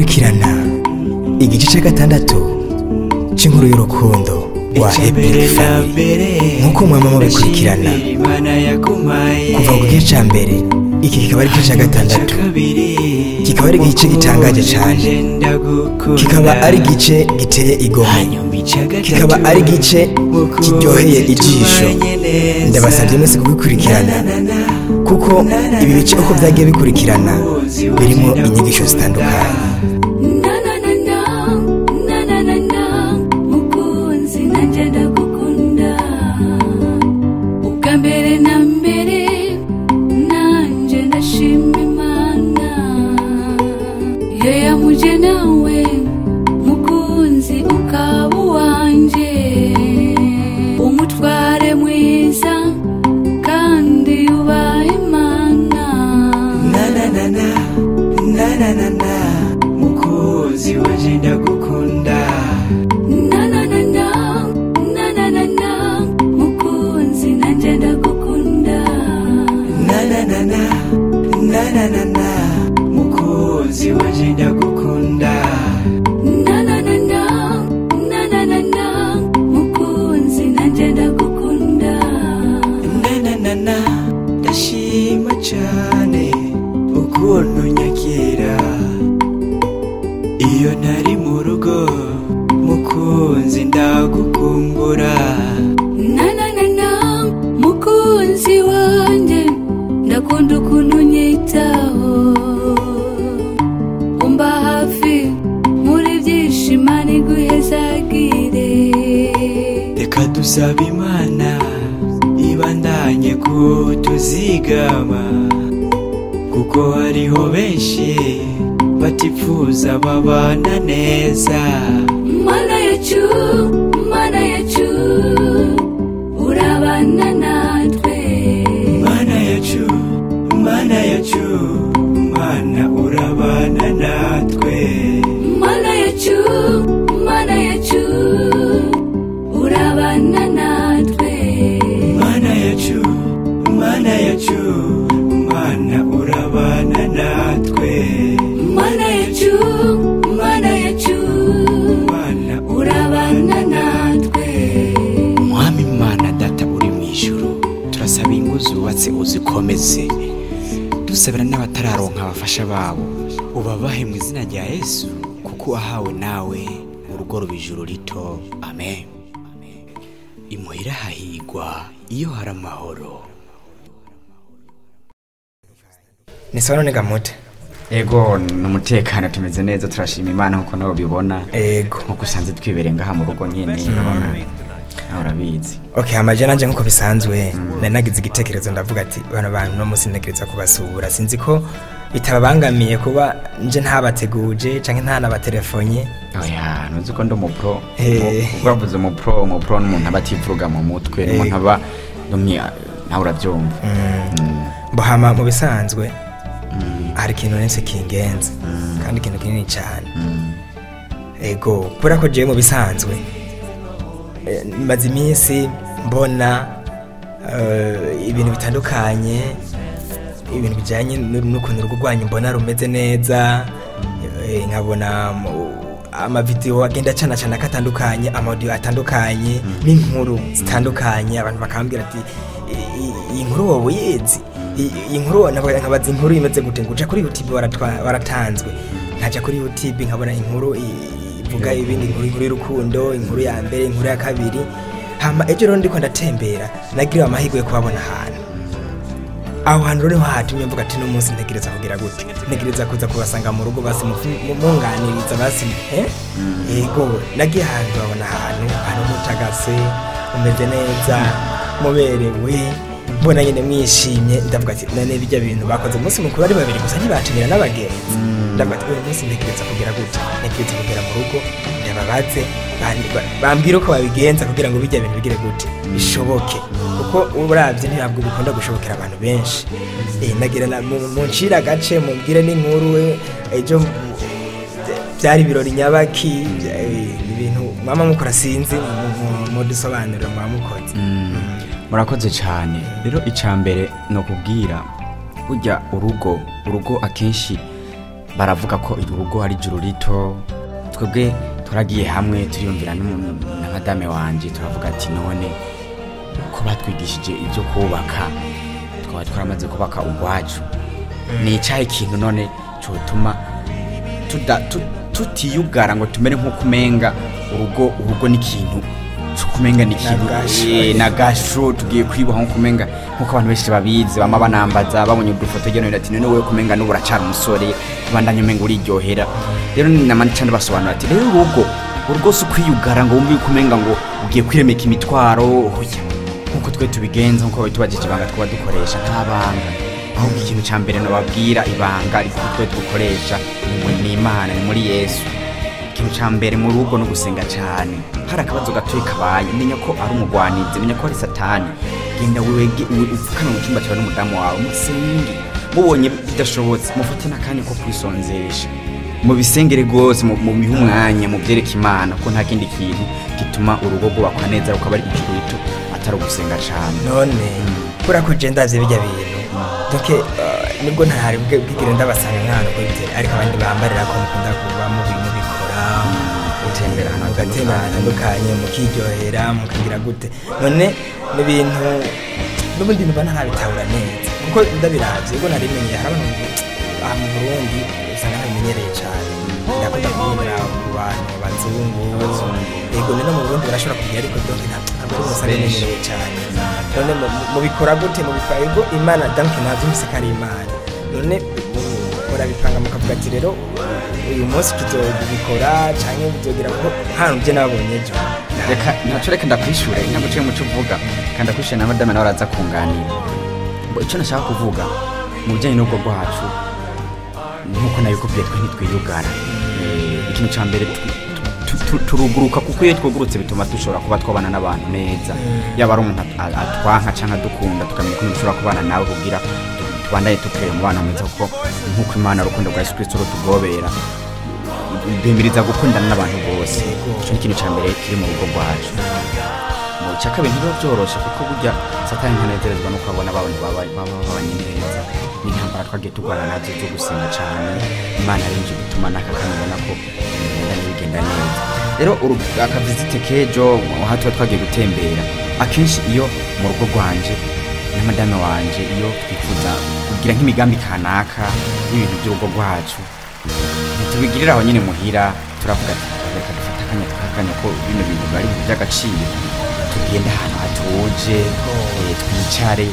kurikirana igice 6 c'inkuru y'urukundo wa Happy-Ric Family. Nkuko mwama mubikurikirana kuva ku gice ca mbere, iki kikaba ari igice 6, kikaba ari igice gitangaje cyane, kikaba ari igice giteye igomwe, kikaba ari igice kiryoheye ijisho. Ndabasabye mwese kubikurikirana kuko ibi bice uko byagiye bikurikirana birimo inyigisho zitandukanye. Mukunzi wanje ndagukunda. Mukunzi nanje ndagukunda. Mukunzi wanje ndagukunda. Mukunzi nanje ndagukunda. Ndashima cyane ukuntu nyakira iyo nari mu rugo. Mukunzi ndagukumbura. Mukunzi wanje ndakunda ukuntu unyitaho, umba hafi muri byinshi Imana iguhezagire. Reka dusabe Imana ibandanye kutuzigama, kuko hariho benshi batipfuza babana neza. Mana yacu, Mana yacu, urabana natwe. Mana yacu, Mana yacu, Mana urabana natwe. Mana yacu, Mana yacu, urabana natwe. Mana yacu, Mana yacu, Mana urabana natwe. Mana yacu, Mana yacu, Mana urabana natwe. Mwami Mana data uri mu ijuru, turasaba ingo zubatse uzikomeze, dusabira n'abatararonka abafasha babo ubabahe mu izina rya Yesu, kuko wahawe nawe urugo rubijuru rito. Amen. Imuhira hahigwa iyo hari amahoro. Nisobanone gamote. Ego numutekano tumeze neza, turashima Imana nkuko nawe bibona. Ego nkuko usanze twibere ngaha mu rugo nyene urabona. Urabizi. Okay, amaje nanje nkuko bisanzwe nagize igitekerezo ndavuga ati bana bantu no musi ntekereza kubasubura, sinzi ko bitababangamiye kuba nje ntabateguje canke ntanabatelefone. Oya nuzi ko ndo mu pro. Ubavuze mu pro n'umuntu abativuga mu mutwe, n'umuntu aba numya nawe urabyumva. Bohama mu bisanzwe hari ikintu nese kingenza kandi ikintu kinini cyane. Ego kubera ko je mu bisanzwe maze iminsi mbona ibintu bitandukanye, ibintu bijanye n'ukuntu urugo rwanyu mbona rumeze neza. Nkabona amavideo agenda cana katandukanye, amaudio atandukanye, n'inkuru zitandukanye. Abantu bakambwira ati iyi nkuru wowe yizi, iyi nkuru nkabaza inkuru imeze gute, nguca kuri YouTube waratanzwe, nkaja kuri YouTube nkabona inkuru ivuga ibindi, inkuru y'urukundo, inkuru ya mbere, inkuru ya kabiri. Hama ejo rero ndiko ndatembera nagira amahirwe yo kubabona ahantu. Aho hantu rero hatumye mvuga ati no munsi ntegereza kugira gute, ntegereza kuza kubasanga mu rugo basi munganiriza basi. Ego nagiye ahantu babona ahantu mutagase, umeze neza, muberewe, mbona nyine mwishimye. Ndavuga ati none bijya bintu bakoze umunsi mukuru ari babiri gusa ntibatumira n'abagenzi. Ndavuga ati uyu munsi ntegereza kugira gute, ntegereza kugera mu rugo ndababaze bambwira uko babigenza kugira ngo bijya bintu bigire gute bishoboke, kuko uravye ntabwo bikunda gushobokera abantu benshi. Nagira mu ncira gace mubwire n'inkuru ejo byari birori nyabaki, ibintu mama mukora sinzi mu dusobanurira mwamukoze. Murakoze cyane. Rero icambere no kubwira burya urugo akenshi baravuga ko urugo ari ijuru rito. Twebwe turagiye hamwe turiyumvira na madame wanje turavuga ati none ko batwigishije ibyo kubaka twaba twaramaze kubaka ugwacu ni icyahe ikintu none cyotuma tutiyugara ngo tumere nk'uko umenga urugo n'ikintu kumenga n'ikintu nagasho tugiye kwiboha nk'uko umenga nk'uko abantu benshi babizi bama banambaza babonye udufoto geno ati none wewe kumenga n'ubu uracara umusore bandanye umenga uriryohera. Rero namani cyane basobanura ati rero urugo si kwiyugara ngo wumve kumenga ngo ugiye kwiremeka imitwaro hoya nk'uko twe tubigenza nk'uko bitubagije ibanga twaba dukoresha nk'abanga ahubwo ikintu cya mbere nababwira ibanga ariko twe dukoresha ni Imana ni muri Yesu. Ikintu cya mbere mu rugo no gusenga cyane. Hari akabazo gatoyi kabaye menya ko ari umugwanizi menya ko ari satani genda upfukana mu cyumba cyawe n'umudamu wawe musenge mubonye bidashobotse mufate n'akanya ko kwisonzesha mu bisengere rwose mu bihe umwanya mu byereka Imana ko nta kindi kintu gituma urugo rwubakwa neza rukaba ari ijuru rito atari ugusenga cyane. None kura ko je ndazi bijya bintu doke nibwo ntahari bwigire ndabasanga nk'ahantu ko bitera ariko abandi bambarira ko mukunda kuba mu bintu bikora gutembera ahantu hatandukanye mukiryohera mukagira gute. None n'ibintu n'ubundi niba ntabitahura neza kuko ndabiravye ubwo narimenye hari abantu mu Burundi usanga bamenyereye cyane ndakunda kubona ku bantu bazungu yego no mu Burundi barashobora kugira ariko doke ntabwo musamenyereye cyane. None mubikora gute mubikora Imana danke navyumvise ko ari Imana. None murabipanga mukavuga ati rero uyu munsi tuzobikora cyangwa tuzogira ko hano bye nabonye ejo reka ndakwishure naguciye mu cuvuga kandi ndakwishure na madame nawe araza kunganira icyo nashaka kuvuga mu bijyanye n'ubwo rwacu nkuko nabikubwiye twe ntitwiyugara. Ikintu cya mbere turuguruka kuko iyo twugurutse bituma dushobora kuba twabana n'abantu neza yaba ari umuntu atwanka cyangwa dukunda tukamenya ko dushobora kubana nawe kugira tubandanye tukweye mu bana mwiza kuko nkuko Imana rukundo rwa Yesu Kristo rutugobera bimiriza gukundana n'abantu bose. Icyo ni ikintu cya mbere kiri mu rugo rwacu. Mu cyakabiri ntibiba byoroshe kuko burya satani ntanezerezwa nuko abona abantu babanye neza n'intambara twagiye turwana nazo zo gusenga cyane Imana yinjiye gutuma nakakanibona ko bigenda neza. Rero akavizite kejo aho twagiye gutembera akenshi iyo mu rugo rwanje na madame wanje iyo twifuza kugira nk'imigambi kanaka y'ibintu by'urugo rwacu tubigirira aho nyine muhira turavuga reka dufata akanya ko bino bintu bari by'agaciro tugenda ahantu hatuje twicare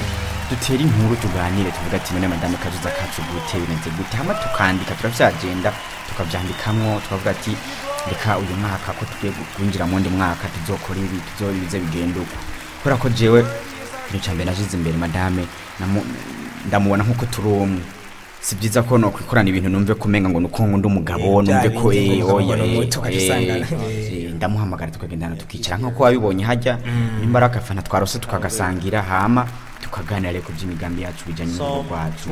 dutere inkuru tuganire tuvuga ati none madame kazuza kacu gute bimeze gute hama tukandika turavyagenda tukavyandikamwo tukavuga ati reka uyu mwaka ko tugiye kwinjira mu ndi mwaka tuzokora ibi tuzobize bigenda uko kubera ko jewe ikintu cya mbere nashize imbere madame ndamubona nk'uko turi umwe. Si byiza ko no kwikorana ibintu numve kumenga ngo nuko ngundi umugabo numve ko ndamuhamagara tukagendana tukicara nk'uko wabibonye hajya imbaraga fana twarose tukagasangira hama tukaganira ku by'imigambi yacu bijanye n'urugo rwacu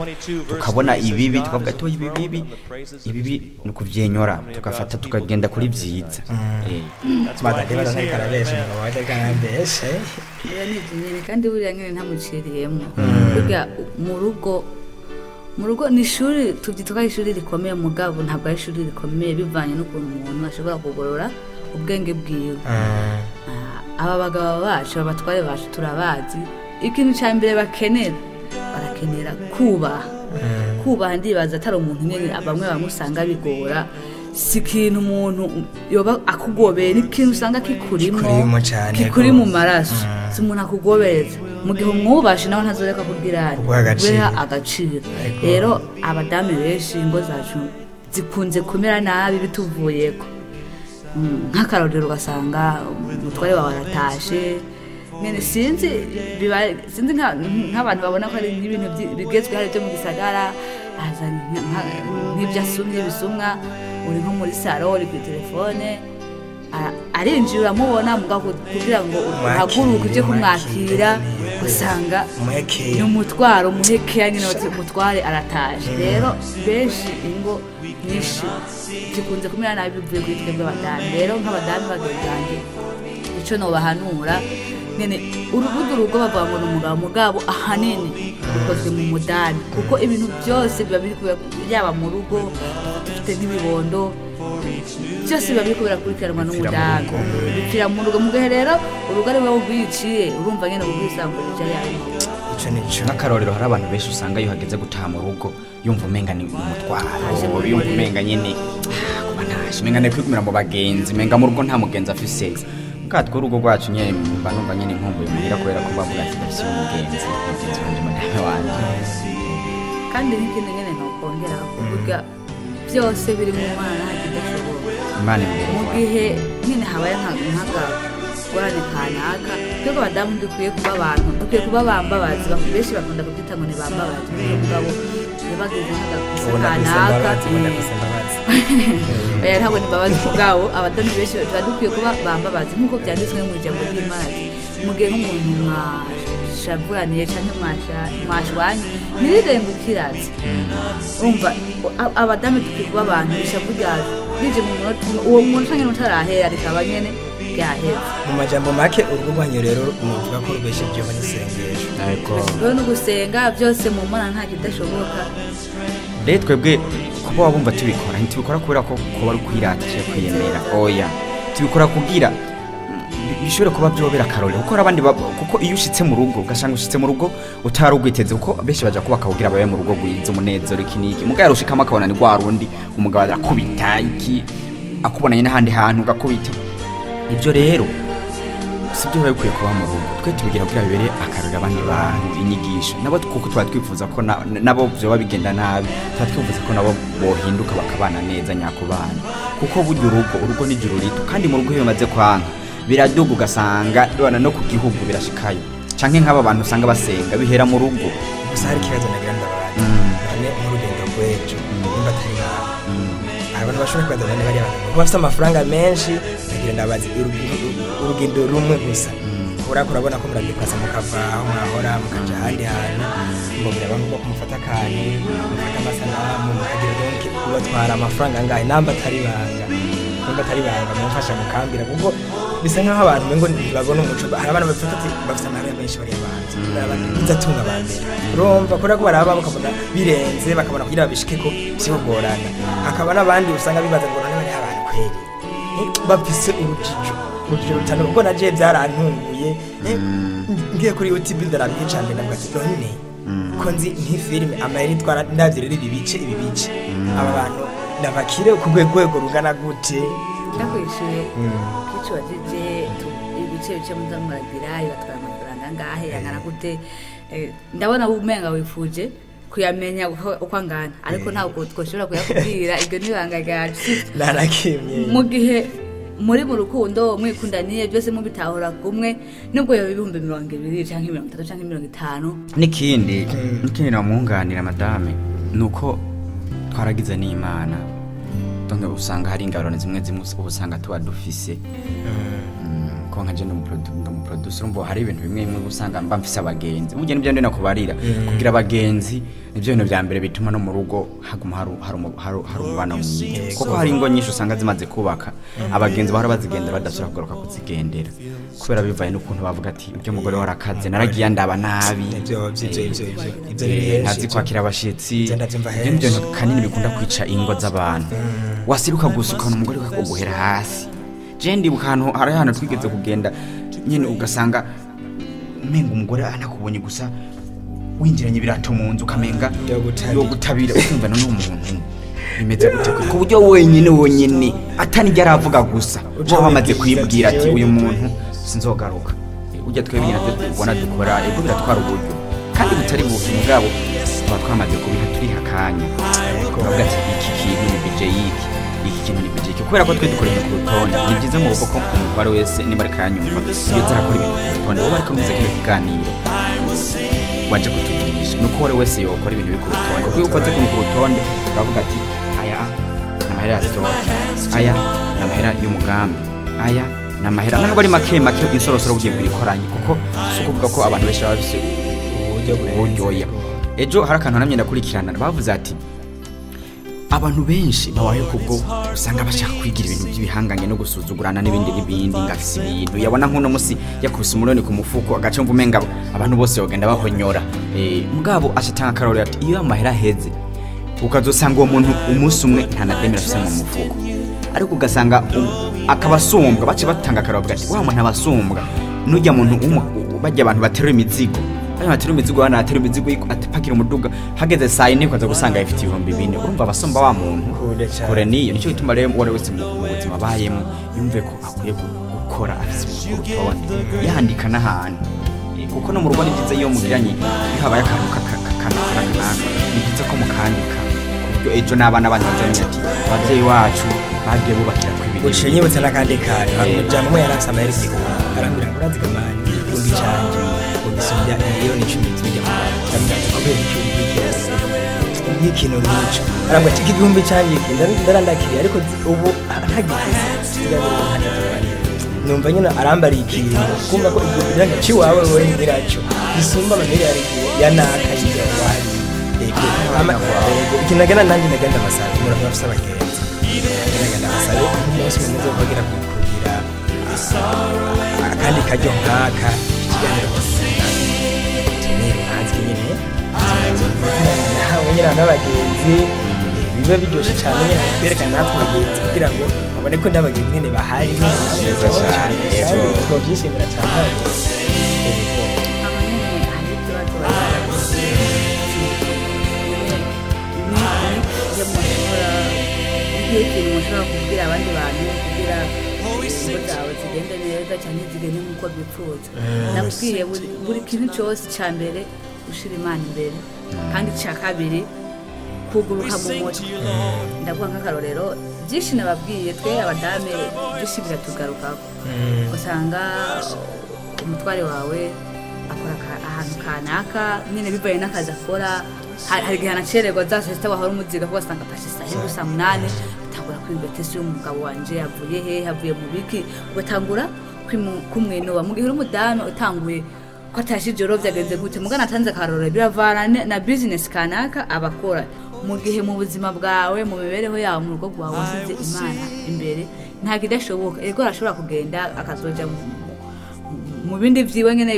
tukabona ibibi tukavuga ati ibibi no kuvyenyora tukafata tukagenda kuri byiza kandi buriya nyine ntamuciriyemo burya mu rugo ni ishuri tubyitwa ishuri rikomeye mugabo ntabwo ari ishuri rikomeye bivanye n'ukuntu umuntu ashobora kugorora ubwenge bwiwe. Aba bagabo bacu abatware bacu turabazi ikintu cya mbere barakenera kubaha ndibaza atari umuntu nyine bamwe usanga bigora si ikintu umuntu yoba akugobeye n'ikintu usanga kikuri mu maraso si umuntu akugobereza mu gihe umwubashe nawe ntazoreka kugira agaciro. Rero abadamu benshi ingo zacu zikunze kumera nabi bituvuyeko nk'akarorero ugasanga umutware wawe aratashe sinzi nk'abantu babona ko ari ibintu bigezweho ari byo mu gisagara nk'ibyo asumye bisumwa uri nko muri saro uri kuri telefone arinjira uramubona kugira ngo uhaguruke ujye kumwakira usanga ni umutwaro umuhekeya nyine umutware arataje. Rero benshi ingo nyinshi zikunze kumera nabi bivuye kuri twebwe abadamu. Rero nk'abadamu bagenzi icyo nobahanura nyene urugo bavuga ngo ni umugabo mugabo ahanini rukozwe mu mudani kuko ibintu byose biba biri yaba mu rugo dufite nk'ibibondo byose biba biri birakurikiranwa n'umudamu bipfira mu rugo mu gihe rero urugo ari wowe ubwiciye urumva nyene ubwisango rija yayo n'akarorero hari abantu benshi usanga iyo hageze gutaha mu rugo yumva umenga ni umutwaro yumva umenga nyene kuba ntaje umenga ni kwigumira mu bagenzi umenga mu rugo nta mugenzi afise bwatwo urugo rwacu nyene mba numva nyene nkumbuye muhira kubera ko bavuga ati ndafise umugenzi wanje madamu wanje kandi n'ikindi nyene nokongera kuvuga byose biri mu Mana ntakidashoboka Imana imbere mu gihe nyene habaye nk'aka gorane kanaka twebwe abadamu dukwiye kuba abantu dukwiye kuba bambabazi benshi bakunda kubyita ngo ni bambabazi umugabo yabageze nk'agakosa kanaka oya ntabwo ni mbabazi kubwabo abadamu benshi tuba dukwiye kuba bambabazi nk'uko byanditswe mu ijambo ry'Imana mu gihe nk'umuntu mwashavuraniye cyangwa mwashwanye ntirirengukiraze umva abadamu dukwiye kuba abantu bishavu ryazo rije mu munota uwo muntu cyangwa utarahera rikaba nyene ryahera mu majambo make urugo rwanyu rero muvuga ko rubeshejeho n'isengesho ariko no gusenga byose mu Mana nta kidashoboka rero twebwe kuba wabumva tubikora ntitubikora kubera ko kuba ari kwiratisha kwiyemera oya tubikora kugira bishobora kuba byobera karole kuko abandi kuko iyo ushitse mu rugo ugasanga ushitse mu rugo utarugwiteze kuko benshi baja kubaka kugira babe mu rugo gwiza umunezero ikiniki mugaya rushikama akabona ni gwa rundi umugabo arakubita iki akubonanye n'ahandi hantu ugakubita ibyo rero sibyo biba bikwiye kuba mu rugo twe tubigira kugira bibere akarura abandi bantu inyigisho nabo kuko tuba twifuza ko nabo byo bigenda nabi tuba twifuza ko nabo bohinduka bakabana neza nyakubana kuko burya urugo ni juru rito kandi mu rugo iyo bimaze kwanga biraduga ugasanga bibana no ku gihugu birashikayo canke nk'aba bantu usanga basenga bihera mu rugo gusa hari ikibazo nagira ndabaza bane mu rugendo rw'ejo nimba atari nawe abantu bashobora kwibaza bane bari abantu bafite amafaranga menshi nagira ndabaza urugendo rumwe gusa urabona ko muradepasa mukava aho mwahora mukaja ahandi hantu mubwira abantu ko kumufata akantu mufata amasanamu mukagira donke ubatwara amafaranga angahe namba atari banga mumfasha mukambira kuko bisa nk'aho abantu ngo ntibabona umuco hari abantu bafite amahera menshi bari abanza bizatunga abambere urumva kubera ko baraba bakabona birenze bakabona kugira babishike ko byogorana hakaba n'abandi usanga bibaza ngo none bari abantu kweri bafise urujijo rutano kuko naje byarantunguye ngiye kuri YouTube ndarabiye cyane ndavuga ati none ko nzi nk'ifilme amahera itwara ndavyere ibi bice aba bantu nabakire ku rwego rugana gute ndakwishuye kico wajije ibice muzamuragira batwara amafaranga ngahe yangana gute ndabona umenga wifuje kuyamenya uko angana ariko ntabwo twoshobora kuyakubwira ibyo nibanga ryacu narakimye mu gihe muri mu rukundo mwikundaniye byose mubitahura kumwe nubwo yo 220 canke 30 canke 50 n'ikindi namunganira madame nuko twaragize n'Imana donke usanga hari ingarone zimwe ubusanga tuba dufise ko nka je mu producer mbo hari ibintu bimwe usanga mba mfise abagenzi burya nibyo ndena kubarira kugira abagenzi nibyo bintu bya mbere bituma no mu rugo haguma hari umubano mwiza kuko hari ingo nyinshi usanga zimaze kubaka abagenzi bahora bazigenda badashobora kugaruka kuzigendera kubera bivaye n'ukuntu bavuga ati ibyo mugore warakaze naragiye ndaba nabi ibyo ntazi kwakira abashitsi ibyo kanini bikunda kwica ingo z'abantu wasiruka gusukana umugore uguhera hasi jendi bukantu hari hano twigeze kugenda nyene ugasanga umenga umugore anakubonye gusa winjiranye birato mu nzu kamenga yo gutabira ukumva none umuntu imeze gute ku buryo wenyine atani ryaravuga gusa bo bamaze kwibwira ati uyu muntu sinzogaruka ujya twebwe nyine tubona dukora ego biratwara uburyo kandi butari bukintu bwabo twamaze kubiha turi hakanya bavuga ati iki kintu ni budget iki kintu ni budget kubera ko twe dukorera ku rutonde ni byiza mu rugo ko umubare wese ni bari kanyumva iyo zarakora ibintu ku rutonde wowe ariko muze kire kuganira waje kutugisha nuko wari wese yokora ibintu biri ku rutonde kuko ukoze ku rutonde bavuga ati aya namahera ya store aya namahera y'umugambi aya namahera ntabwo ari make insorosoro bugiye kurikoranye kuko sukuvuga ko abantu benshi bafise uburyoya ejo hari akantu namye ndakurikirana bavuze ati abantu benshi babayeho kubwo usanga bashaka kwigira ibintu by'ibihangange no gusuzugurana n'ibindi ngafise ibintu yabona nk'uno musi yakubise umuroni ku mufuko agacumva umenga abantu bose bagenda bahonyora mugabo ashatanga karori ati iyo amahera heze ukazosanga uwo muntu umunsi umwe nta na demira afise mu mufuko ariko ugasanga akabasumbwa bace batanga karori ati wa muntu abasumbwa nujya muntu bajya abantu baterura imizigo bana atera imizigo atapakira umuduga hageze saa 4 ukaza gusanga ifite 2000 urumva abasomba wa muntu kure niyo nicyo gituma rero wari wese mu buzima bayemo yumve ko akwiye gukora afise urutonde yandika n'ahantu kuko no mu rugo ni byiza iyo mugiranye habaye akantu kakana ni byiza ko mukandika kubyo ejo n'abana banyu bazanye ati abavyeyi wacu bagiye bubakira kwibiri ushenyibutse n'akandi kare bamujyamo umwe yarasama yari kigura arambira ngo urazigamanye kumbi cyanje ubisubya iyo ni 10 tujya mu ndamira kubera ikintu nk'icyo arambwa ati igihumbi cyanje ndarandakiriye ariko ubu ntagize numva nyine arambariye ikintu kumva ko igihumbi cyanje ciwawe wowe nyiraco bisumba amamiliyari yanaka y'abandi ikinagana nanjye nagenda amasaha umuntu afite abagenzi nagenda amasaha umunsi mwiza wo kugira akandi kajyo nkaka ikiganiro nyine n'abagenzi biba biryoshye cyane nyine berekana natwe abagenzi kugira ngo babone ko n'abagenzi nyine bahari neza cyane kandi byishimira cyane ikintu mushobora kubwira abandi bantu kugira ingo zawe zigende neza cyane zigende nk'uko bipfuza nakubwiye buri kintu cyose cya mbere ushira Imana imbere kandi cya kabiri kuguruka mu mutwe ndavuga nk'akarorero byinshi nababwiye twe abadame byinshi biratugarukako usanga umutware wawe akora ahantu kanaka nyine bibaye n'akazi akora hari igihe anacererwa za saa 6 wahora umuziga kuko asanga pashe saa 7 saa 8 utangura kwibwa tesi y'umugabo wanje yavuye he havuye mu biki ugatangura kumwenuba mu gihe umudamu utanguye ko atashi joro byagenze gute mugana atanze karorero biravana na business kanaka abakora mu gihe mu buzima bwawe mu mibereho yawe mu rugo rwawe usize Imana imbere nta kidashoboka ego arashobora kugenda akazoja mu bindi vyiwe nyene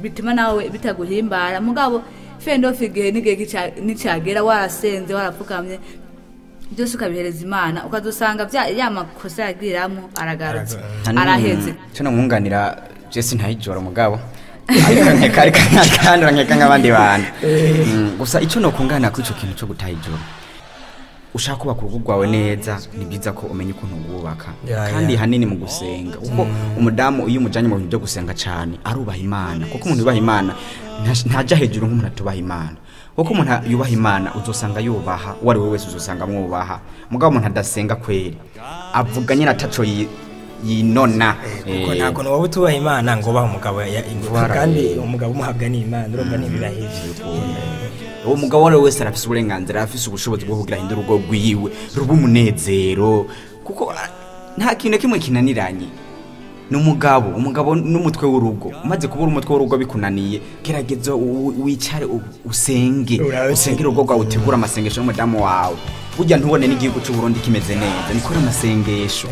bituma nawe bitaguhimbara mugabo fendo figihe n'igihe nicagera warasenze warapfukamye byose ukabihereza Imana ukazosanga yamakosa yagiramo aragarutse araheze cyo namwunganira Jesse ntayijora mugabo kandi nkeka nk'abandi bantu gusa icyo nokungana ku ico kintu cyo gutayijora ushaka kubaka urugo rwawe neza ni byiza ko umenya ukuntu ububaka kandi hanini mu gusenga kuko umudamu iyo umujanye mu bintu byo gusenga cyane arubaha Imana kuko umuntu yubaha Imana ntajya hejuru nk'umuntu atubaha Imana kuko umuntu yubaha Imana uzosanga yubaha uwari we wese uzosanga mwubaha mugabo umuntu adasenga kweri avuga nyine ataco yinona kuko ntabwo wowe utubaha Imana ngo baha umugabo kandi umugabo umuhabwa n'Imana urumva n'ibirahije uwo mugabo wari wese arafise uburenganzira afise ubushobozi bwo kugira hindura urugo rwiwe ruba umunezero kuko nta kintu kimwe kinaniranye n'umugabo n'umutwe w'urugo umaze kubura umutwe w'urugo bikunaniye gerageza wicare usenge urugo rwawe utegura amasengesho n'umudamu wawe burya ntubone n'igihugu cy'u Burundi kimeze neza nikora amasengesho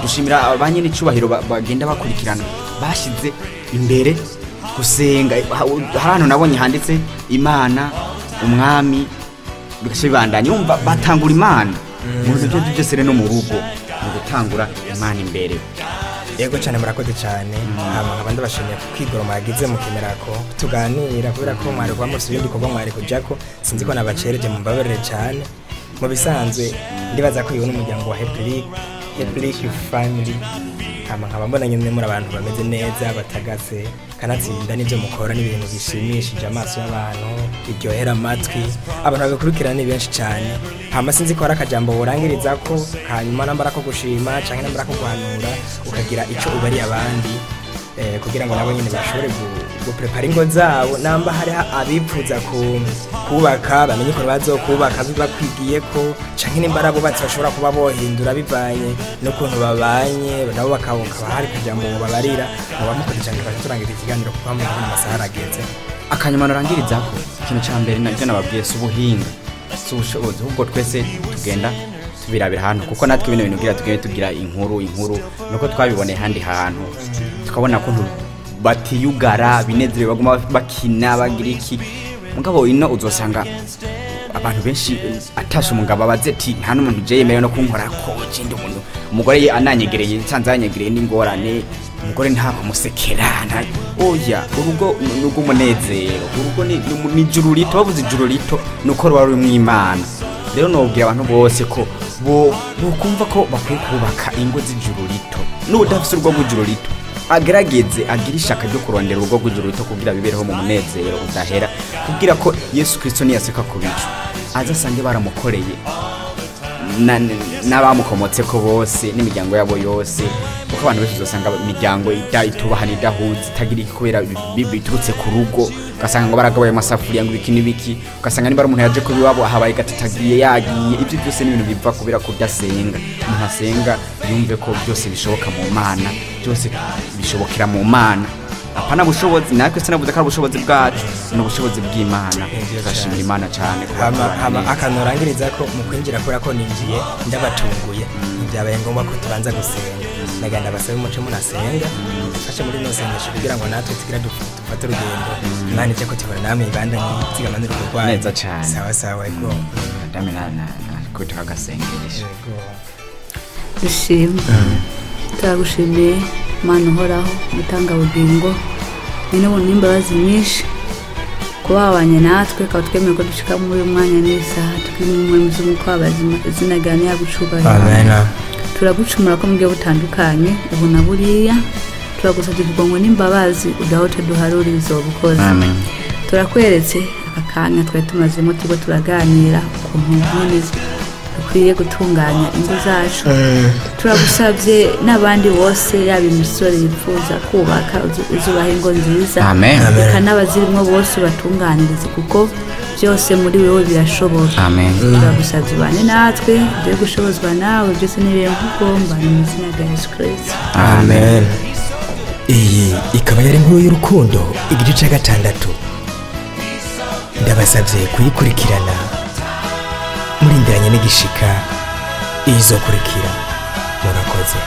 dushimira abanye n'icubahiro bagenda bakurikirana bashize imbere gusenga harano nabonye handitse Imana umwami bikashibandanya yumva batangura Imana mu byo byose rero no mu rugo mu gutangura Imana imbere yego cyane murakoze cyane abandi bashimiye kwigoro mwagize mukemera ko tuganira kubera ko mwari kwa musi bindi ko mwari kujako sinzi ko nabacereje mu mbabarire cyane mu bisanzwe ndibaza ko yone umuryango wa Happy-Ric Family nkaba mbona nyine muri abantu bameze neza batagase kanatsinda n'ibyo mukora n'ibintu bishimishije amaso y'abantu biryohera amatwi abantu bagakurikirana ni benshi cyane hama sinzi ko hari akajambo burangiriza ko hanyuma nambara ko gushima cyangwa nambara ko guhanura ukagira icyo ubari abandi kugira ngo nabo nyine bashobore guprepara ingo zabo namba hari abipfuza kubaka bamenye ko bazokubaka bibakwigiye ko canke n'imbara bubatse bashobora kuba bohindura bivanye n'ukuntu babanye nabo bakabonka bahari kujambo babarira abamukoze cyane baturangira ikiganiro kuko mu masaha arageze akanyuma narangiriza ko ikintu ca mbere nabyo nababwiye subuhinga si ubushobozi ahubwo twese tugenda tubirabira ahantu kuko natwe bino bintu kugira tugende tugira inkuru nuko twabiboneye handi hantu tukabona ko batiyugara binezerewe baguma bakina bagira iki mugabo ino uzosanga abantu benshi atasha umugabo abaze ati nta n'umuntu je yemerewe no kunkora ko ikindi umuntu umugore ananyegereye nsanze yanyegereye n'ingorane umugore nta kumusekera oya urugo nugo umunezero urugo ni ijuru rito bavuze ijuru rito nuko rwari mu Imana rero nobwira abantu bose ko bo kumva ko bakwiye kubaka ingo z'ijuru rito n'udafise urugo rw'ijuru rito agerageze agira ishaka ryo kurondera urugo rw'ijuru rito kugira bibereho mu munezero udahera kugira ko Yesu Kristo niyaseka ku bicu azasange baramukoreye n'abamukomotse ko bose n'imiryango yabo yose kuko abantu benshi uzosanga imiryango itubahana idahuza itagira kubera biturutse ku rugo ugasanga ngo baragabaye amasafuriya ngo ibiki n'ibiki ugasanga niba ari umuntu yaje kubiwabo habaye gatatagiye yagiye ibyo byose n'ibintu biva kubera kudasenga umuntu asenga yumve ko byose bishoboka mu Mana byose bishobokera mu Mana apana bushobozi natwe sinavuze ko ari ubushobozi bwacu n'ubushobozi bw'Imana turashimira Imana cyane hama akanorangiriza ko mu kwinjira kora ko ninjiye ndabatunguye byabaye ngombwa ko tubanza gusenga naganda basaba umuco munasenga fashe muri no sengesho kugira ngo natwe tugira dufate urugendo Imana ije ko tubona namwe ibandanye zigamanira urwaye neza cyane sawa ego ndaminana ko tukagasengeresha dushimye turagushimiye Mana uhoraho mutanga ubugingo ni n'ubuntu n'imbabazi nyinshi kuba wabanye natwe ukaba twemeye ko dushika muri uyu mwanya n'isaha tukimwe mu z'umwuka w'abazima izina ryawe niyagucubahiro amen turagucumura ko mu buryo butandukanye ubu na buriya turagusabye kugongo n'imbabazi udahote duharure izobukoze amen turakweretse aka kanya twari tumazemo tugo turaganira ukuntu nyine dukwiye gutunganya ingo zacu turagusabye n'abandi bose yaba imisore yifuza kubaka uzubaha ingo nziza n'abazirimo bose batunganiriza kuko byose muri wewe birashoboka turagusabye bane natwe byo gushobozwa nawe byose n'ibintu kugomba mu izina rya Yesu Kristo amen iyi ikaba yari inkuru y'urukundo igice cya 6 ndabasabye kuyikurikirana murindiranye n'igishika izokurikira murakoze